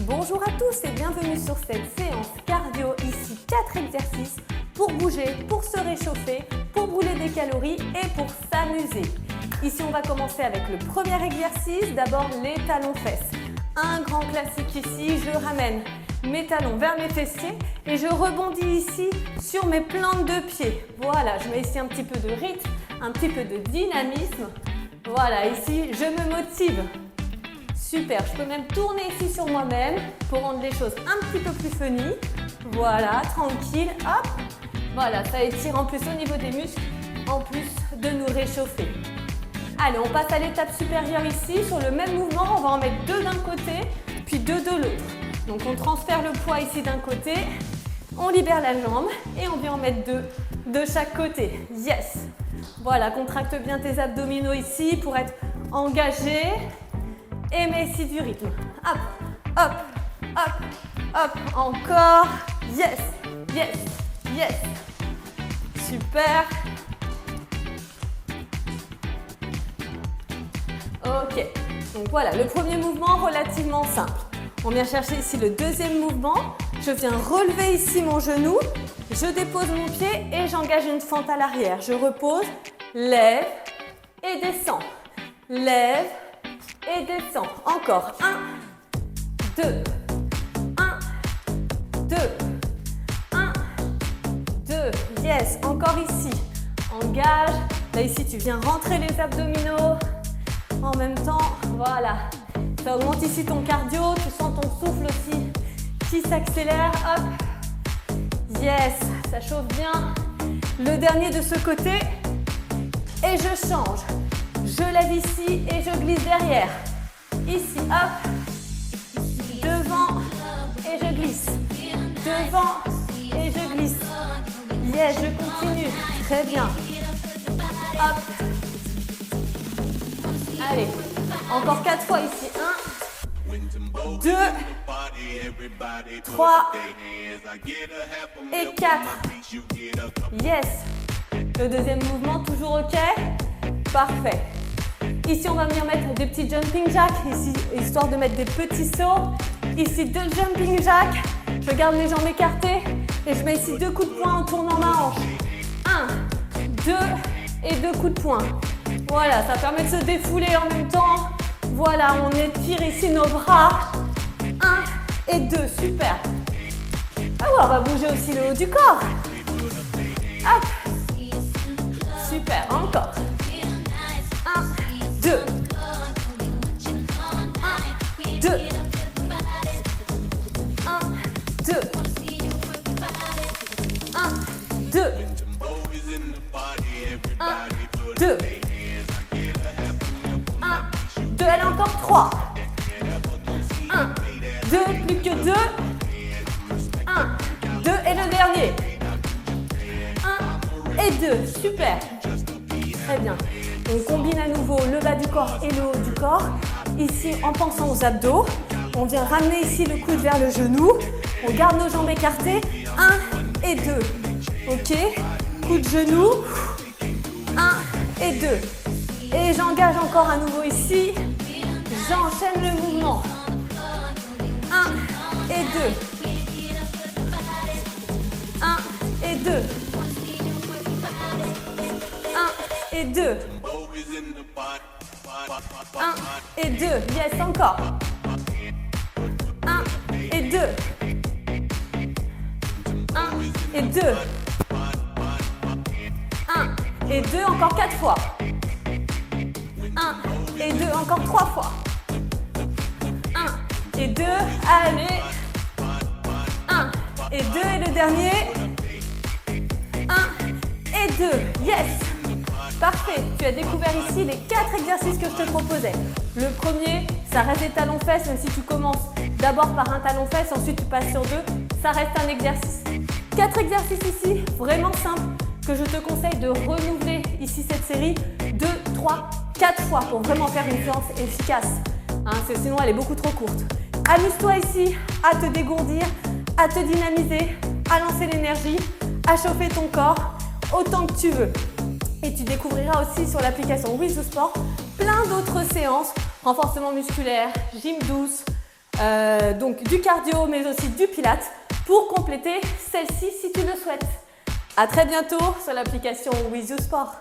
Bonjour à tous et bienvenue sur cette séance cardio. Ici 4 exercices pour bouger, pour se réchauffer, pour brûler des calories et pour s'amuser. Ici on va commencer avec le premier exercice, d'abord les talons-fesses. Un grand classique ici, je ramène mes talons vers mes fessiers et je rebondis ici sur mes plantes de pied. Voilà, je mets ici un petit peu de rythme, un petit peu de dynamisme. Voilà, ici je me motive. Super, je peux même tourner ici sur moi-même pour rendre les choses un petit peu plus funny. Voilà, tranquille, hop. Voilà, ça étire en plus au niveau des muscles, en plus de nous réchauffer. Allez, on passe à l'étape supérieure ici. Sur le même mouvement, on va en mettre 2 d'un côté, puis 2 de l'autre. Donc on transfère le poids ici d'un côté, on libère la jambe et on vient en mettre 2 de chaque côté. Yes! Voilà, contracte bien tes abdominaux ici pour être engagé. Et mets ici du rythme. Hop, hop, hop, hop. Encore. Yes, yes, yes. Super. Ok. Donc voilà, le premier mouvement relativement simple. On vient chercher ici le deuxième mouvement. Je viens relever ici mon genou. Je dépose mon pied et j'engage une fente à l'arrière. Je repose, lève et descends. Lève et descends. Encore. 1, 2, 1, 2, 1, 2. Yes, encore ici. Engage. Là, ici, tu viens rentrer les abdominaux. En même temps, voilà. Ça augmente ici ton cardio. Tu sens ton souffle aussi qui s'accélère. Hop. Yes, ça chauffe bien. Le dernier de ce côté. Et je change. Je lève ici et je glisse derrière. Ici, hop. Devant et je glisse. Devant et je glisse. Yes, je continue. Très bien. Hop. Allez. Encore 4 fois ici. 1, 2, 3 et 4. Yes. Le deuxième mouvement, toujours OK? Parfait. Ici, on va venir mettre des petits jumping jacks, ici, histoire de mettre des petits sauts. Ici, 2 jumping jacks. Je garde les jambes écartées et je mets ici 2 coups de poing en tournant ma hanche. 1, 2 et 2 coups de poing. Voilà, ça permet de se défouler en même temps. Voilà, on étire ici nos bras. 1 et 2, super. Ah ouais, on va bouger aussi le haut du corps. Hop. Super, encore. 1, 2. 1, 2. 1, 2. 1, 2. 1, 2. 1, 2. Allez, encore 3. 1, 2, plus que 2. 1, 2 et le dernier. 1 et 2, super. Très bien. On combine à nouveau le bas du corps et le haut du corps. Ici, en pensant aux abdos. On vient ramener ici le coude vers le genou. On garde nos jambes écartées. 1 et 2. OK. Coup de genou. 1 et 2. Et j'engage encore à nouveau ici. J'enchaîne le mouvement. 1 et 2. 1 et 2. 1 et 2. 1 et 2. Yes, encore. 1 et 2. 1 et 2. 1 et 2, encore 4 fois. 1 et 2, encore 3 fois. 1 et 2, allez. 1 et 2 et le dernier. 1 et 2, yes. Parfait, tu as découvert ici les 4 exercices que je te proposais. Le premier, ça reste des talons-fesses, même si tu commences d'abord par un talon-fesse, ensuite tu passes sur 2, ça reste un exercice. 4 exercices ici, vraiment simples, que je te conseille de renouveler ici cette série 2, 3, 4 fois pour vraiment faire une séance efficace. Sinon elle est beaucoup trop courte. Amuse-toi ici à te dégourdir, à te dynamiser, à lancer l'énergie, à chauffer ton corps autant que tu veux. Et tu découvriras aussi sur l'application With the Sport plein d'autres séances, renforcement musculaire, gym douce, donc du cardio mais aussi du pilates pour compléter celle-ci si tu le souhaites. À très bientôt sur l'application With You Sport.